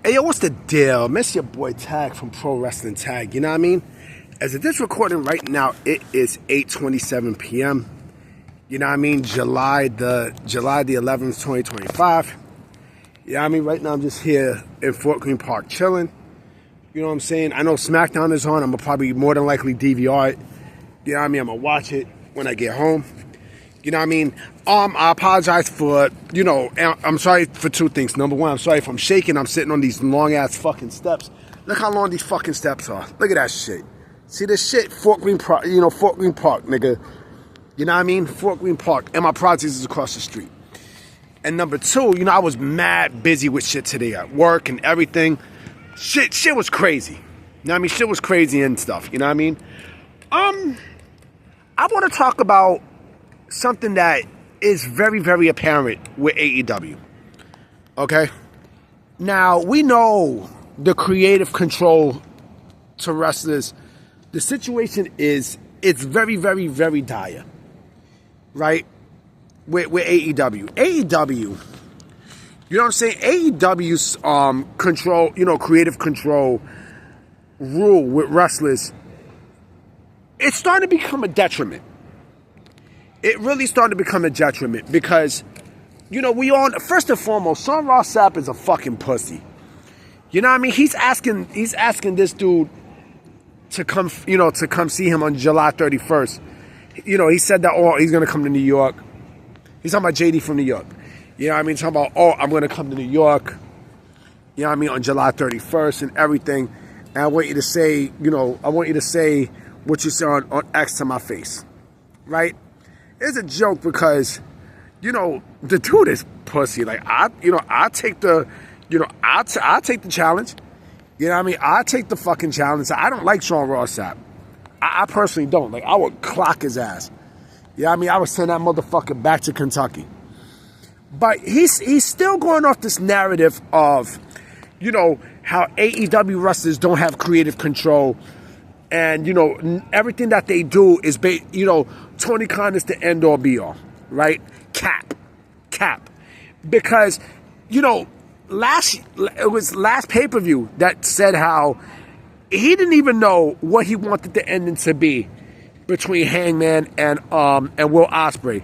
Hey, yo, what's the deal? Miss your boy Tag from Pro Wrestling Tag, you know what I mean? As of this recording right now, it is 8:27 p.m. You know what I mean? July the 11th, 2025. You know what I mean? Right now, I'm just here in Fort Greene Park chilling. You know what I'm saying? I know SmackDown is on. I'm going to probably more than likely DVR it. You know what I mean? I'm going to watch it when I get home. You know what I mean? I apologize for, I'm sorry for two things. Number one, I'm sorry if I'm shaking. I'm sitting on these long-ass fucking steps. Look how long these fucking steps are. Look at that shit. See this shit? Fort Greene Park, Fort Greene Park, nigga. You know what I mean? Fort Greene Park. And my project is across the street. And number two, I was mad busy with shit today at work and everything. Shit was crazy. You know what I mean? Shit was crazy and stuff. You know what I mean? I want to talk about something that is very, very apparent with AEW. Okay? Now, we know the creative control to wrestlers. The situation it's very, very, very dire. Right? With AEW. AEW, you know what I'm saying? AEW's control, creative control rule with wrestlers, it's starting to become a detriment. It really started to become a detriment because, first and foremost, Sean Ross Sapp is a fucking pussy. You know what I mean? He's asking this dude to come see him on July 31st. He said that, he's going to come to New York. He's talking about JD from New York. You know what I mean? Talking about, I'm going to come to New York, on July 31st and everything. And I want you to say, what you said on X to my face. Right? It's a joke because, the dude is pussy. Like, I take the, I take the challenge. You know what I mean? I take the fucking challenge. I don't like Sean Ross Sapp. I personally don't. Like, I would clock his ass. You know what I mean? I would send that motherfucker back to Kentucky. But he's still going off this narrative of, how AEW wrestlers don't have creative control. And, everything that they do is, Tony Khan is the end-all, be-all, right? Cap. Because, it was last pay-per-view that said how he didn't even know what he wanted the ending to be between Hangman and Will Ospreay. You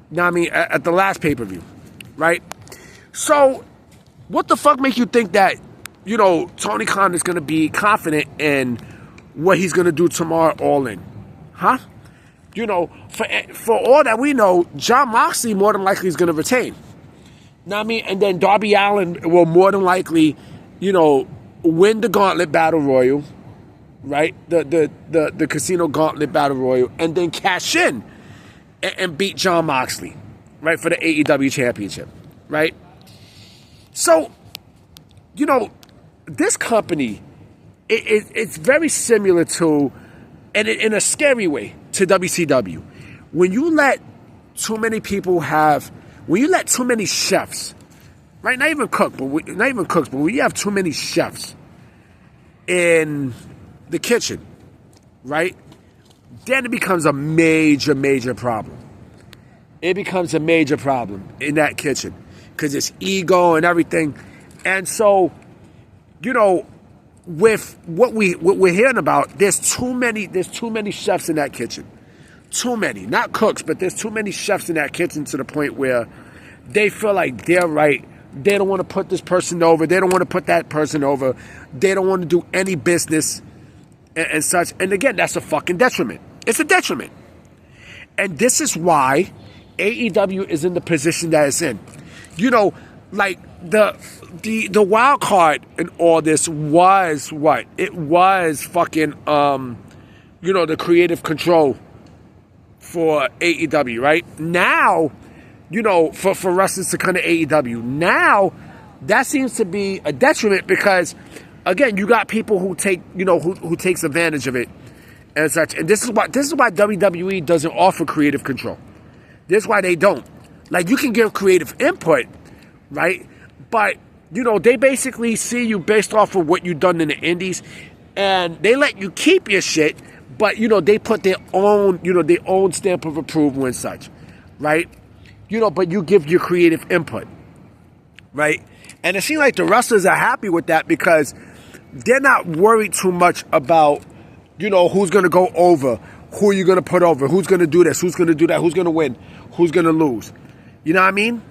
know what I mean? At the last pay-per-view, right? So, what the fuck makes you think that, Tony Khan is going to be confident in what he's going to do tomorrow all in? Huh? For all that we know, Jon Moxley more than likely is going to retain. Know what I mean? And then Darby Allin will more than likely, win the Gauntlet Battle Royal, right? The Casino Gauntlet Battle Royal, and then cash in and beat Jon Moxley, right, for the AEW Championship, right? So, this company, it's very similar to, and in a scary way, to WCW. When you let too many people when you let too many chefs, right? Not even cooks, but when you have too many chefs in the kitchen, right? Then it becomes a major, major problem. It becomes a major problem in that kitchen because it's ego and everything. And so, with what we're hearing about, there's too many chefs in that kitchen. Too many. Not cooks, but there's too many chefs in that kitchen to the point where they feel like they're right. They don't want to put this person over. They don't want to put that person over. They don't want to do any business and such. And again, that's a fucking detriment. It's a detriment. And this is why AEW is in the position that it's in. Like the wild card in all this was what? It was fucking the creative control for AEW, right? Now, for wrestlers to come to AEW. Now, that seems to be a detriment because, again, you got people who take, who takes advantage of it and such. And this is why WWE doesn't offer creative control. This is why they don't. Like, you can give creative input, right? But, they basically see you based off of what you've done in the indies, and they let you keep your shit, but, they put their own stamp of approval and such, right? But you give your creative input, right? And it seems like the wrestlers are happy with that because they're not worried too much about, who's going to go over, who you're going to put over, who's going to do this, who's going to do that, who's going to win, who's going to lose. You know what I mean?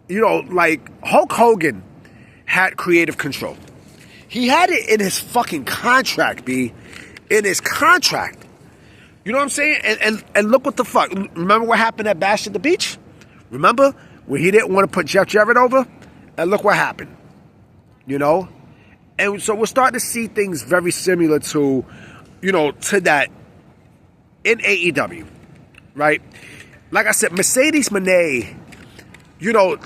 Like Hulk Hogan had creative control. He had it in his fucking contract, B. In his contract. You know what I'm saying? And look what the fuck. Remember what happened at Bash at the Beach? Remember when he didn't want to put Jeff Jarrett over? And look what happened. And so we're starting to see things very similar to that in AEW, right? Like I said, Mercedes Moné,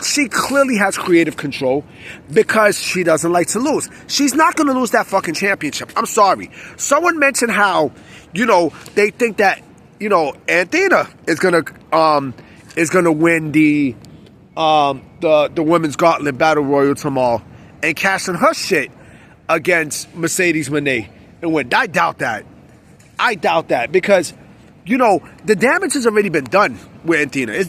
she clearly has creative control because she doesn't like to lose. She's not going to lose that fucking championship. I'm sorry. Someone mentioned how, they think that, Anthena is gonna win the women's gauntlet battle royal tomorrow and cash in her shit against Mercedes Moné and win. I doubt that because, the damage has already been done with Anthena. It's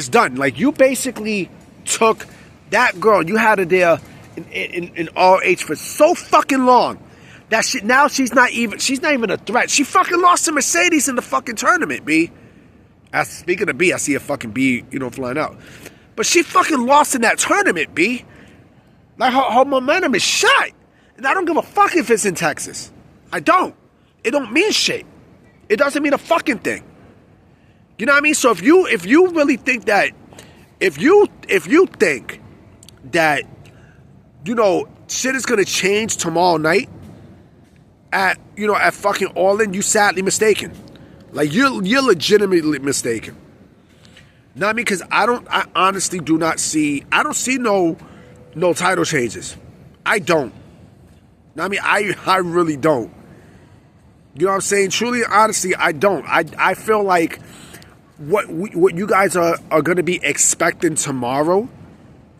done. Like, you basically took that girl, you had her there in RH for so fucking long that now she's not even a threat. She fucking lost to Mercedes in the fucking tournament, B. Speaking of B, I see a fucking B, flying out. But she fucking lost in that tournament, B. Like, her momentum is shot. And I don't give a fuck if it's in Texas. I don't. It don't mean shit. It doesn't mean a fucking thing. You know what I mean? So if you really think that, if you think that, shit is gonna change tomorrow night at fucking All In, you sadly mistaken. Like, you're legitimately mistaken. You know what I mean? Because I honestly do not see, I don't see no title changes. I don't. You know what I mean? I really don't. You know what I'm saying? Truly, honestly, I don't. I feel like what you guys are going to be expecting tomorrow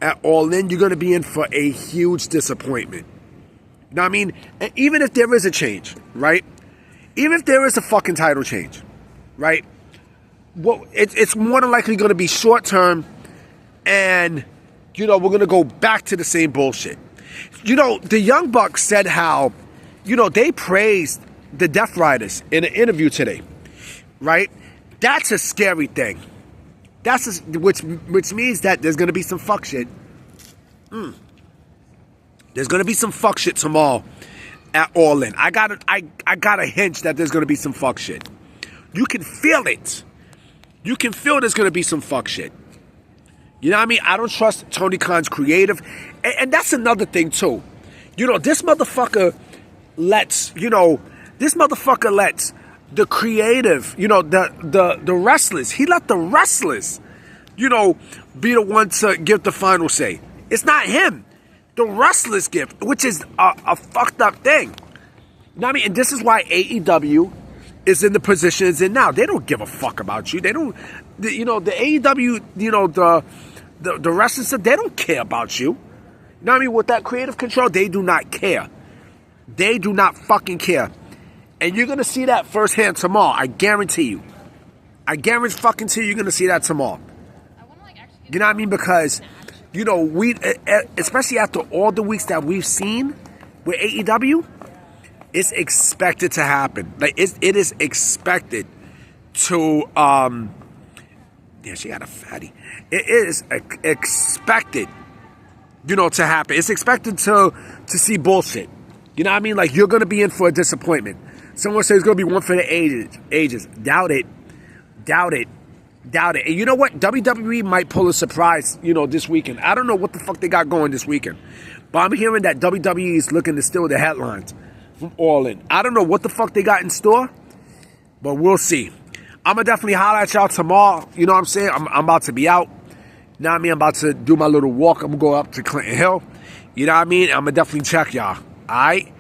at All In, you're going to be in for a huge disappointment. You know what I mean? And even if there is a change, right? Even if there is a fucking title change, right? Well, it's more than likely going to be short term, and we're going to go back to the same bullshit. The Young Bucks said how, they praised the Death Riders in an interview today, right? That's a scary thing. Which means that there's going to be some fuck shit. There's going to be some fuck shit tomorrow at All In. I got a hunch that there's going to be some fuck shit. You can feel it. You can feel there's going to be some fuck shit. You know what I mean? I don't trust Tony Khan's creative. And that's another thing, too. This motherfucker lets the creative, the wrestlers. He let the wrestlers, be the one to give the final say. It's not him. The wrestlers give, which is a fucked up thing. You know what I mean? And this is why AEW is in the position it's in now. They don't give a fuck about you. They don't, the AEW, the wrestlers, they don't care about you. You know what I mean? With that creative control, they do not care. They do not fucking care. And you're going to see that firsthand tomorrow. I guarantee you. I guarantee fucking to you, you're going to see that tomorrow. You know what I mean? Because, we, especially after all the weeks that we've seen with AEW, it's expected to happen. Like, it is expected to, yeah, she had a fatty. It is expected, to happen. It's expected to see bullshit. You know what I mean? Like, you're going to be in for a disappointment. Someone says it's going to be one for the ages. Doubt it. And you know what? WWE might pull a surprise, this weekend. I don't know what the fuck they got going this weekend. But I'm hearing that WWE is looking to steal the headlines from All In. I don't know what the fuck they got in store, but we'll see. I'm going to definitely holler at y'all tomorrow. You know what I'm saying? I'm about to be out. You know what I mean? I'm about to do my little walk. I'm going to go up to Clinton Hill. You know what I mean? I'm going to definitely check y'all. All right?